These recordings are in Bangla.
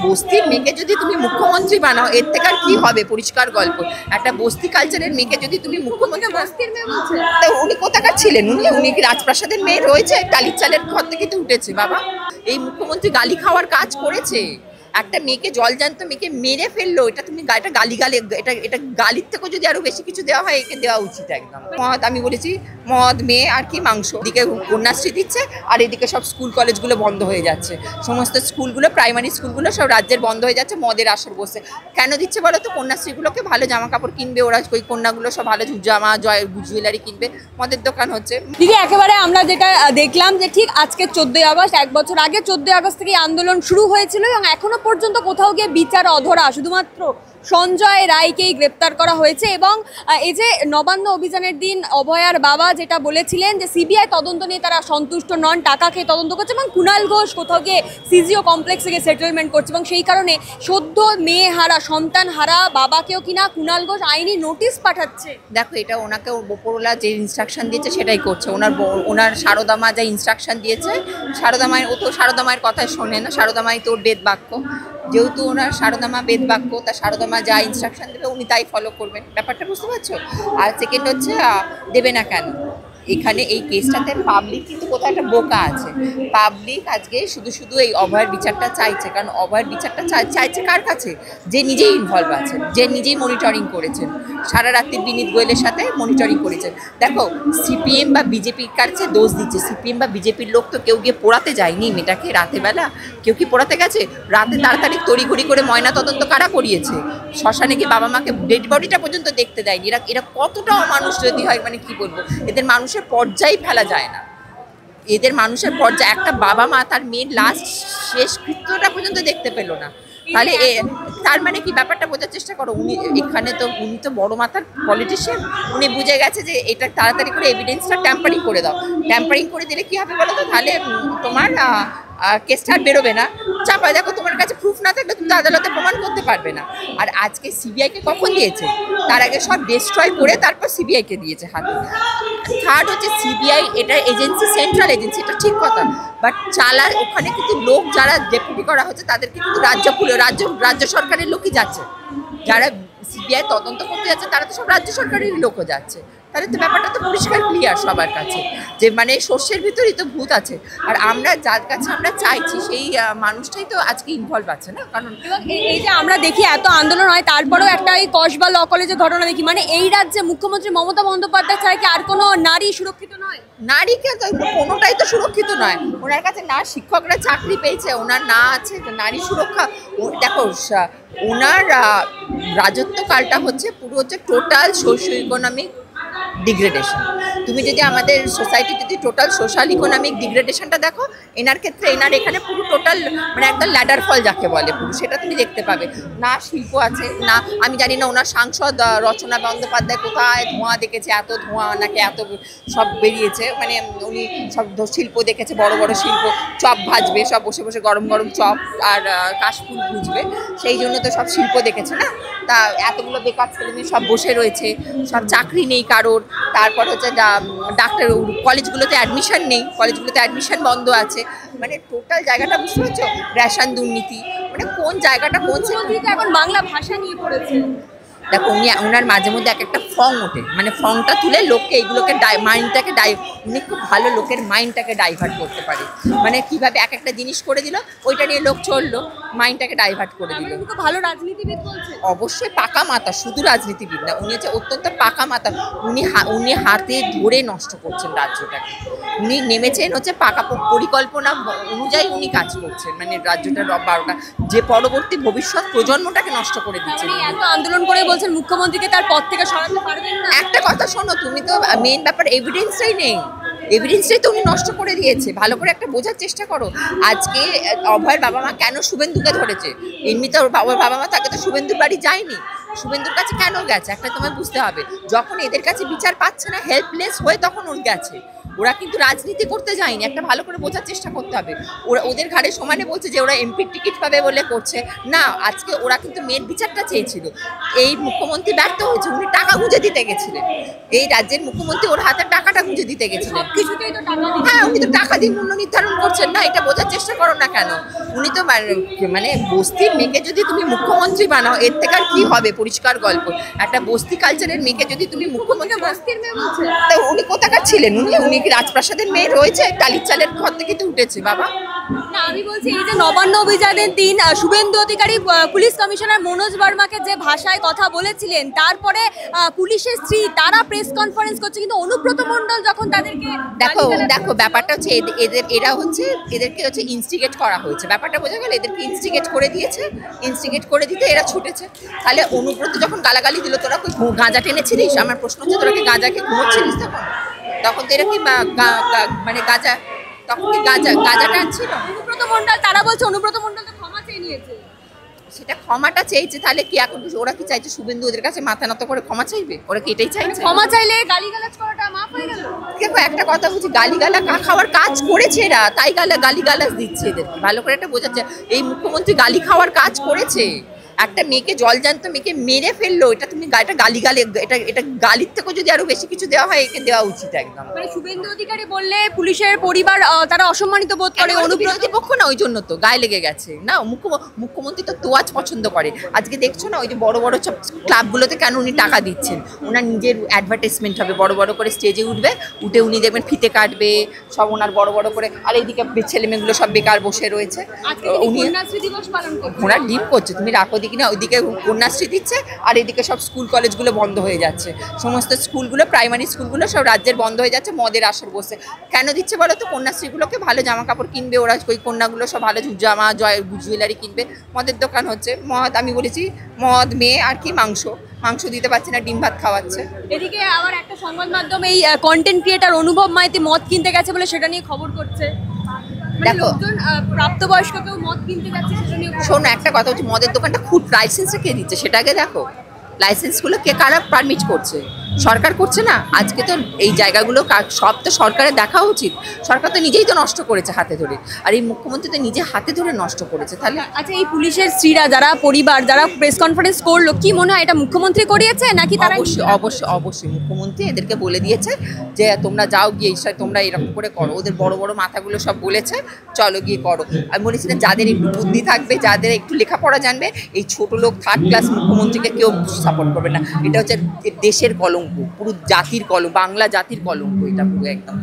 বস্তির মেয়েকে যদি তুমি মুখ্যমন্ত্রী বানাও এর থেকে আর কি হবে? পরিষ্কার গল্প। একটা বস্তি কালচারের মেয়েকে যদি তুমি মুখ্যমন্ত্রী বস্তির মেয়ে বলছে। তা উনি কোথাকার ছিলেন? উনি কি রাজপ্রাসাদের মেয়ে রয়েছে? টালির চালের ঘর থেকে তো উঠেছে বাবা। এই মুখ্যমন্ত্রী গালি খাওয়ার কাজ করেছে। একটা মেয়েকে জলজান্ত মেয়েকে মেরে ফেললো, এটা তুমি এটা গালি এটা গালির থেকেও যদি আরো বেশি কিছু দেওয়া হয় একে দেওয়া উচিত একদম। মদ, আমি বলেছি মদ, মেয়ে আর কি মাংস। এদিকে কন্যাশ্রী দিচ্ছে আর এদিকে সব স্কুল কলেজগুলো বন্ধ হয়ে যাচ্ছে। সমস্ত স্কুলগুলো, প্রাইমারি স্কুলগুলো সব রাজ্যের বন্ধ হয়ে যাচ্ছে মদের আসর বসে। কেন দিচ্ছে বলো তো? কন্যাশ্রীগুলোকে ভালো জামা কাপড় কিনবে ওরা, ওই কন্যাগুলো সব ভালো জামা জুয়েলারি কিনবে, মদের দোকান হচ্ছে। দিদি একেবারে আমরা যেটা দেখলাম যে ঠিক আজকে 14ই আগস্ট, এক বছর আগে 14ই আগস্ট থেকে আন্দোলন শুরু হয়েছিল এবং এখনো পর্যন্ত কোথাও গিয়ে বিচার অধরা। শুধুমাত্র সঞ্জয় রায়কেই গ্রেপ্তার করা হয়েছে এবং এই যে নবান্ন অভিযানের দিন অভয়ার বাবা যেটা বলেছিলেন যে সিবিআই তদন্ত নিয়ে তারা সন্তুষ্ট নন, টাকা খেয়ে তদন্ত করছে এবং কুণাল ঘোষ কোথাও গিয়ে সিজিও কমপ্লেক্স থেকে সেটেলমেন্ট করছে এবং সেই কারণে সদ্য মেয়ে হারা, সন্তান হারা বাবাকেও কিনা কুণাল ঘোষ আইনি নোটিশ পাঠাচ্ছে। দেখো, এটা ওনাকে ওপরওয়ালা যে ইনস্ট্রাকশন দিয়েছে সেটাই করছে। ওনার সারদা মা যা ইনস্ট্রাকশন দিয়েছে, সারদা মায়ের, ও তো সারদা মায়ের কথাই শোনে না। সারদা মাই তোর বেদ বাক্য, যেহেতু ওনার সারদা মা বেদ বাক্য, তা সারদা মা যা ইনস্ট্রাকশন দেবে উনি তাই ফলো করবেন। ব্যাপারটা বুঝতে পারছো? আর সেকেন্ড হচ্ছে দেবে না কেন? এখানে এই কেসটাতে পাবলিক কিন্তু কোথাও একটা বোকা আছে। পাবলিক আজকে শুধু শুধু এই অভয়ের বিচারটা চাইছে, কারণ অভয়ের বিচারটা চাইছে কার কাছে? যে নিজেই ইনভলভ আছেন, যে নিজেই মনিটরিং করেছেন, সারা রাত্রি বিনীত গোয়েলের সাথে মনিটরিং করেছেন। দেখো, সিপিএম বা বিজেপির কাছে দোষ দিচ্ছে। সিপিএম বা বিজেপির লোক তো কেউ গিয়ে পোড়াতে যায়নি মেয়েটাকে রাতের বেলা। কেউ কি পোড়াতে গেছে? রাতে তাড়াতাড়ি তড়িঘড়ি করে ময়না তদন্ত কারা করিয়েছে? শ্মশানে গিয়ে বাবা মাকে ডেড বডিটা পর্যন্ত দেখতে দেয়নি। এরা কতটা মানুষ যদি হয়, মানে কি বলবো, এদের মানুষের পর্যায়ে ফেলা যায় না। এদের মানুষের পর্যায়ে একটা বাবা মা তার মেয়ের লাস্ট শেষ কৃত্যটা পর্যন্ত দেখতে পেল না। তাহলে তার মানে কি? ব্যাপারটা বোঝার চেষ্টা করো। উনি তো বড় মাথার পলিটিশিয়ান। উনি বুঝে গেছে যে এটা তাড়াতাড়ি করে এভিডেন্সটা ট্যাম্পারিং করে দাও। ট্যাম্পারিং করে দিলে কি হবে বলো তো? তাহলে তোমার কেসটা আর বেরোবে না। চাপা দেখো, তোমার কাছে প্রুফ না থাকলে তুমি তো আদালতে প্রমাণ করতে পারবে না। আর আজকে সিবিআইকে কখন দিয়েছে? তার আগে সব ডিস্ট্রয় করে তারপর সিবিআইকে দিয়েছে হাতে। থার্ড হচ্ছে সিবিআই, এটা এজেন্সি, সেন্ট্রাল এজেন্সি, এটা ঠিক কথা। বাট ওখানে কিন্তু লোক যারা ডেপুটি করা হচ্ছে তাদেরকে কিন্তু রাজ্য সরকারের লোকই যাচ্ছে। যারা সিবিআই তদন্ত করতে যাচ্ছে তারা তো সব রাজ্য সরকারের লোকও যাচ্ছে। তাহলে তো ব্যাপারটা তো পরিষ্কার ক্লিয়ার সবার কাছে যে মানে শস্যের ভিতরেই তো ভূত আছে। আর আমরা যার কাছে আমরা চাইছি সেই মানুষটাই তো আজকে ইনভলভ আছে না। কারণ এই যে আমরা দেখি এত আন্দোলন হয়, তারপরেও একটা এই কসবা ল কলেজের ঘটনা দেখি, মানে এই রাজ্যে মুখ্যমন্ত্রী মমতা বন্দ্যোপাধ্যায় ছাড়া কি আর কোনো নারী সুরক্ষিত নয়? নারীকে তো কোনোটাই তো সুরক্ষিত নয়। ওনার কাছে না শিক্ষকরা চাকরি পেয়েছে, ওনার না আছে নারী সুরক্ষা। দেখো, ওনার রাজত্বকালটা হচ্ছে পুরো হচ্ছে টোটাল সোশিও ইকোনমিক ডিগ্রেডেশন। তুমি যদি আমাদের সোসাইটি যদি টোটাল সোশ্যাল ইকোনমিক ডিগ্রেডেশনটা দেখো, এনার ক্ষেত্রে এনার এখানে পুরো টোটাল মানে একদম ল্যাডার ফল যাকে বলে পুরো, সেটা তুমি দেখতে পাবে। না শিল্প আছে, না আমি জানি না ওনার সাংসদ রচনা বন্দ্যোপাধ্যায় কোথায় ধোঁয়া দেখেছে, এত ধোঁয়া নাকি এত সব বেরিয়েছে, মানে উনি সব শিল্প দেখেছে, বড় বড় শিল্প, চপ ভাজবে, সব বসে বসে গরম গরম চপ আর কাশফুল বুঝবে, সেই জন্য তো সব শিল্প দেখেছে না। তা এতগুলো বেকার ছেলেমেয়ে সব বসে রয়েছে, সব চাকরি নেই কারোর। তারপর হচ্ছে ডাক্তার কলেজগুলোতে অ্যাডমিশন নেই, কলেজগুলোতে অ্যাডমিশন বন্ধ আছে। মানে টোটাল জায়গাটা বুঝতে পারছো? রেশন দুর্নীতি, মানে কোন জায়গাটা কোন এখন বাংলা ভাষা নিয়ে পড়েছে। দেখো, ওনার মাঝে মধ্যে এক একটা ফং ওঠে, মানে ফংটা তুলে লোককে এইগুলোকে মাইন্ডটাকে উনি খুব ভালো লোকের মাইন্ডটাকে ডাইভার্ট করতে পারে। মানে কিভাবে এক একটা জিনিস করে দিল, ওইটা নিয়ে লোক চললো, মাইন্ডটাকে ডাইভার্ট করে দিল। ভালো রাজনীতিবিদ বলছে। অবশ্যই পাকা মাথা, শুধু রাজনীতিবিদ না, উনি হচ্ছে অত্যন্ত পাকা মাথা। উনি হাতে ধরে নষ্ট করছেন রাজ্যটাকে। উনি নেমেছেন হচ্ছে পাকা পরিকল্পনা অনুযায়ী উনি কাজ করছেন, মানে রাজ্যটার 12টা যে পরবর্তী ভবিষ্যৎ প্রজন্মটাকে নষ্ট করে দিচ্ছেন। এত আন্দোলন করে বলছেন মুখ্যমন্ত্রীকে তার পদ থেকে সরাতে পারবেন না। একটা কথা শোনো, তুমি তো মেন ব্যাপার এভিডেন্সটাই নেই, এভিডেন্সটাই তো উনি নষ্ট করে দিয়েছে। ভালো করে একটা বোঝার চেষ্টা করো। আজকে অভয়ের বাবা মা কেন শুভেন্দুকে ধরেছে? এমনি তো ওর বাবা মা তাকে তো শুভেন্দুর বাড়ি যায়নি, শুভেন্দুর কাছে কেন গেছে একটা তোমায় বুঝতে হবে। যখন এদের কাছে বিচার পাচ্ছে না, হেল্পলেস হয়ে তখন ওর গেছে। ওরা কিন্তু রাজনীতি করতে যায়নি, একটা ভালো করে বোঝার চেষ্টা করতে হবে। ওরা ওদের ঘাড়ে সমানে বলছে যে ওরা এমপির টিকিট পাবে বলে করছে না, আজকে ওরা কিন্তু মেয়ের বিচারটা চেয়েছিল। এই মুখ্যমন্ত্রী ব্যর্থ হয়েছে, উনি টাকা গুঁজে দিতে গেছিলেন, এই রাজ্যের মুখ্যমন্ত্রী ওর হাতে টাকাটা গুঁজে দিতে গেছিলেন। কিছুতেই তো টাকা হ্যাঁ, উনি তো টাকা দিয়ে মূল্য নির্ধারণ করছেন না, এটা বোঝার চেষ্টা করো না কেন? উনি তো মানে বস্তির মেয়েকে যদি তুমি মুখ্যমন্ত্রী বানাও, এর থেকে আর কি হবে? পরিষ্কার গল্প, একটা বস্তি কালচারের মেয়েকে যদি তুমি মুখ্যমন্ত্রী বস্তির মেয়ে বলছে। তা উনি কোথাকার ছিলেন? উনি কি রাজপ্রাসাদের মেয়ে রয়েছে? টালির চালের ঘর থেকে তো উঠেছে বাবা। না, আমি বলছি এই যে নবান্ন অভিযানের দিন শুভেন্দু অধিকারী পুলিশ কমিশনার মনোজ বর্মাকে যে ভাষায় কথা বলেছিলেন, তারপরে পুলিশের স্ত্রী তারা প্রেস কনফারেন্স করছে, কিন্তু অনুব্রত মণ্ডল যখন তাদেরকে দেখো ব্যাপারটা হচ্ছে এরা হচ্ছে এদেরকে হচ্ছে ইনস্টিগেট করা হয়েছে, ব্যাপারটা বোঝা গেল? এদেরকে ইনস্টিগেট করে দিয়েছে, ইনস্টিগেট করে দিতে এরা ছুটেছে। তাহলে অনুব্রত যখন গালাগালি দিল, তোরা কই গাঁজা টেনেছিলিস? আমার প্রশ্ন হচ্ছে, তোরা কি গাঁজাকে ঘুমোচ্ছিলিস তখন? তখন তো এরা কি মানে গাঁজা, তখন কি গাঁজা টানছিল? অনুব্রত মণ্ডল তারা বলছে অনুব্রত মণ্ডল তো ক্ষমা চেয়ে নিয়েছে। সেটা ক্ষমাটা চেয়েছে, তাহলে কি এখন ওরা কি চাইছে শুভেন্দু ওদের কাছে মাথা নত করে ক্ষমা চাইবে? ওরা কি এটাই চাইছে? ক্ষমা চাইলে গালিগালাজ করাটা মাফ হয়ে গেল? দেখো একটা কথা বলছি, গালিগালা খাওয়ার কাজ করেছে এরা, তাই গালিগালাজ দিচ্ছে এদেরকে। ভালো করে এটা বোঝাচ্ছে, এই মুখ্যমন্ত্রী গালি খাওয়ার কাজ করেছে। একটা মেয়েকে জলজান্ত মেয়েকে মেরে ফেললো, এটা তুমি এটা গালিগালে, এটা গালির থেকেও যদি আরো বেশি কিছু দেওয়া হয়, একে দেওয়া উচিত একদম। মানে শুভেন্দু অধিকারী বললে পুলিশের পরিবার তারা অসম্মানিত বোধ করে, অনুবিরোধী পক্ষ না, ওই জন্য তো গায়ে লেগে গেছে না। মুখ্যমন্ত্রী তো তোয়াজ পছন্দ করে। আজকে দেখছো না ওই যে বড় বড় সব ক্লাবগুলোতে কেন উনি টাকা দিচ্ছেন? ওনার নিজের অ্যাডভার্টাইজমেন্ট হবে, বড় বড় করে স্টেজে উঠবে, উঠে উনি দেখবেন ফিতে কাটবে সব ওনার বড় বড় করে। আর এইদিকে ছেলে মেয়েগুলো সব বেকার বসে রয়েছে, উনি কন্যাশ্রী দিবস পালন করছে, ওনার ডিপ করছে। তুমি রাখো দেখি না, ওইদিকে কন্যাশ্রী দিচ্ছে, আর এদিকে সব স্কুল কলেজগুলো বন্ধ হয়ে যাচ্ছে, সমস্ত স্কুলগুলো প্রাইমারি স্কুলগুলো সব রাজ্যের বন্ধ হয়ে যাচ্ছে, মদের আসর বসে। কেন দিচ্ছে বলো তো? কন্যাশ্রীগুলোকে ভালো জামা কাপড় কিনবে ওরা, ওই কন্যাগুলো সব ভালো জামা জুয়েলারি কিনবে, মদের দোকান হচ্ছে, মদ, আমি বলেছি মদ, মেয়ে আর কি মাংস দিতে পারছে না, ডিম ভাত খাওয়াচ্ছে। এদিকে আবার একটা সংবাদ মাধ্যমে এই কন্টেন্ট ক্রিয়েটার অনুভব মাইতি মদ কিনতে গেছে বলে সেটা নিয়ে খবর করছে। দেখো প্রাপ্তবয়স্ক কেউ মদ কিনতে যাচ্ছে সেটা নিয়ে। শোনো একটা কথা হচ্ছে, মদের দোকানটা খুব লাইসেন্সটা কে দিচ্ছে সেটা আগে দেখো। লাইসেন্সগুলো কে কারা পারমিট করছে? সরকার করছে না। আজকে তো এই জায়গাগুলো সব তো সরকারের দেখা উচিত। সরকার তো নিজেই তো নষ্ট করেছে হাতে ধরে, আর এই মুখ্যমন্ত্রী তো নিজে হাতে ধরে নষ্ট করেছে। তাহলে আচ্ছা, এই পুলিশের স্ত্রীরা যারা পরিবার যারা প্রেস কনফারেন্স করলো, কি মনে হয় এটা মুখ্যমন্ত্রী করিয়েছে নাকি তারা? অবশ্যই মুখ্যমন্ত্রী এদেরকে বলে দিয়েছে যে তোমরা যাও গিয়ে তোমরা এরকম করে করো। ওদের বড় বড় মাথাগুলো সব বলেছে চলো গিয়ে করো। আমি বলেছিলাম যাদের একটু বুদ্ধি থাকবে, যাদের একটু লেখাপড়া জানবে, এই ছোট লোক থার্ড ক্লাস মুখ্যমন্ত্রীকে কেউ সাপোর্ট করবে না। এটা হচ্ছে দেশের কলঙ্ক, পুরো জাতির কলঙ্ক, বাংলা জাতির কলঙ্ক এটা পুরো একদম।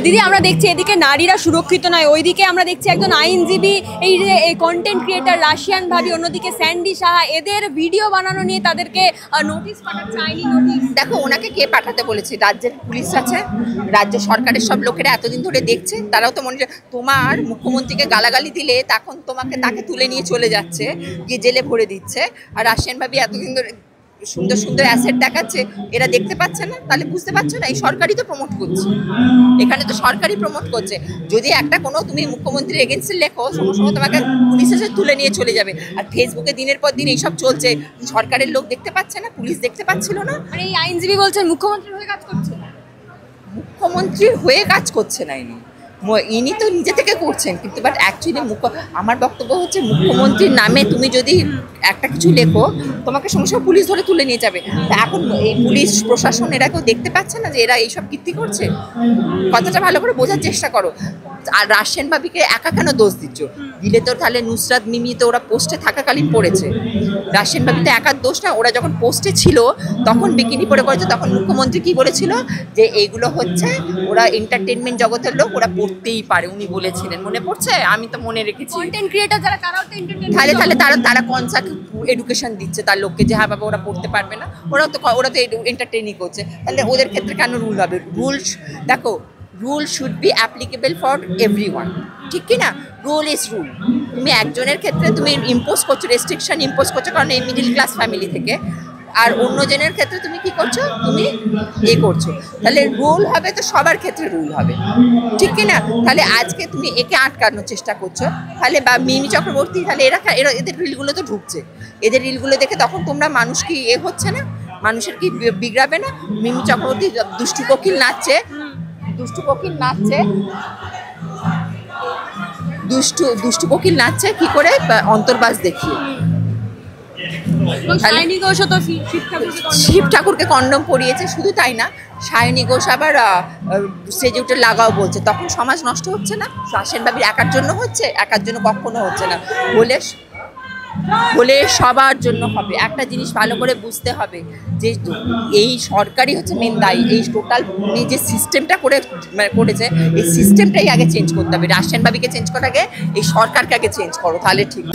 দিদি, আমরা দেখছি এদিকে নারীরা সুরক্ষিত নয়, ওইদিকে আমরা দেখছি একজন আইনজীবী, এই যে কন্টেন্ট ক্রিয়েটার রাশিয়ান ভাবি, অন্যদিকে স্যান্ডি সাহা, এদের ভিডিও বানানো নিয়ে তাদেরকে নোটিশ পাঠাচ্ছে, আইনি নোটিশ। দেখো ওনাকে কে পাঠাতে বলেছে? রাজ্যের পুলিশ আছে, রাজ্য সরকারের সব লোকেরা এতদিন ধরে দেখছে, তারাও তো মনে হয় তোমার মুখ্যমন্ত্রীকে গালাগালি দিলে তখন তাকে তুলে নিয়ে চলে যাচ্ছে, গিয়ে জেলে ভরে দিচ্ছে। আর রাশিয়ান ভাবি এতদিন ধরে সুন্দর সুন্দর অ্যাসেট দেখাচ্ছে, এরা দেখতে পাচ্ছে না? তাহলে বুঝতে পারছো না, এই সরকারই তো প্রমোট করছে, এখানে তো সরকারই প্রমোট করছে। যদি একটা কোনো তুমি মুখ্যমন্ত্রীর এগেন্স্টে লেখো, সঙ্গে সঙ্গে তোমাকে পুলিশ এসে তুলে নিয়ে চলে যাবে। আর ফেসবুকে দিনের পর দিন এইসব চলছে, সরকারের লোক দেখতে পাচ্ছে না, পুলিশ দেখতে পাচ্ছিল না। আর এই আইনজীবী বলছেন মুখ্যমন্ত্রীর হয়ে কাজ করছে। মুখ্যমন্ত্রীর হয়ে কাজ করছে না ইনি তো নিজে থেকে করছেন, কিন্তু বাট অ্যাকচুয়ালি আমার বক্তব্য হচ্ছে মুখ্যমন্ত্রীর নামে তুমি যদি একটা কিছু লেখো, তোমাকে সঙ্গে সঙ্গে পুলিশ ধরে তুলে নিয়ে যাবে। তা এখন এই পুলিশ প্রশাসন এরা কেউ দেখতে পাচ্ছে না যে এরা এইসব কীর্তি করছে? কথাটা ভালো করে বোঝার চেষ্টা করো। আর রাশিয়ান ভাবিকে একা কেন দোষ দিচ্ছ? দিলে তো তাহলে নুসরাত মিমি তো ওরা পোস্টে থাকাকালীন পড়েছে, রাশিয়ান ভাবি তো একার দোষ না। ওরা যখন পোস্টে ছিল তখন বিকিনি পরে করেছে, তখন মুখ্যমন্ত্রী কি বলেছিল যে এইগুলো হচ্ছে ওরা এন্টারটেনমেন্ট জগতের লোক, ওরা পড়তেই পারে, উনি বলেছিলেন, মনে পড়ছে? আমি তো মনে রেখেছি। কন্টেন্ট ক্রিয়েটর যারা তারাও তো এন্টারটেইনমেন্ট, তাহলে তারা কনসার্ট এডুকেশন দিচ্ছে তার লোককে যে হ্যাঁ বাবা ওরা পড়তে পারবে না, ওরা তো এন্টারটেইনিং করছে। তাহলে ওদের ক্ষেত্রে কেন রুল হবে? দেখো rule should be applicable for everyone, ঠিক কি না? Rule is rule. তুমি একজনের ক্ষেত্রে তুমি ইম্পোজ করছো, রেস্ট্রিকশন ইম্পোজ করছো কারণ এই মিডিল ক্লাস ফ্যামিলি থেকে, আর অন্যজনের ক্ষেত্রে তুমি কি করছো? তুমি করছো। তাহলে রুল হবে তো সবার ক্ষেত্রে রুল হবে, ঠিক কি না? তাহলে আজকে তুমি একে আটকানোর চেষ্টা করছো, তাহলে বা মিমি চক্রবর্তী, তাহলে এদের রিলগুলো তো ঢুকছে, এদের রিলগুলো দেখে তখন তোমরা মানুষ কি হচ্ছে না? মানুষের কি বিগড়াবে না? মিমি চক্রবর্তী দুষ্টু কোকিল নাচছে, দুষ্টু কোকিল নাচছে, দুষ্টু কোকিল নাচছে কি করে? অন্তর্বাস দেখিয়ে। এবং সায়নী ঘোষও তো শিব ঠাকুরকে কন্ডম পরিয়েছে, শুধু তাই না, সায়নী ঘোষ আবার স্টেজে উঠে লাগাও বলছে। তখন সমাজ নষ্ট হচ্ছে না? রাশেন বাবির একার জন্য হচ্ছে? একার জন্য কখনো হচ্ছে না। বলে সবার জন্য হবে। একটা জিনিস ভালো করে বুঝতে হবে যে এই সরকারই হচ্ছে মেন দায়ী। এই টোটাল যে সিস্টেমটা করেছে, এই সিস্টেমটাই আগে চেঞ্জ করতে হবে। রাশেন বাবিকে চেঞ্জ করার আগে এই সরকারকে আগে চেঞ্জ করো, তাহলে ঠিক।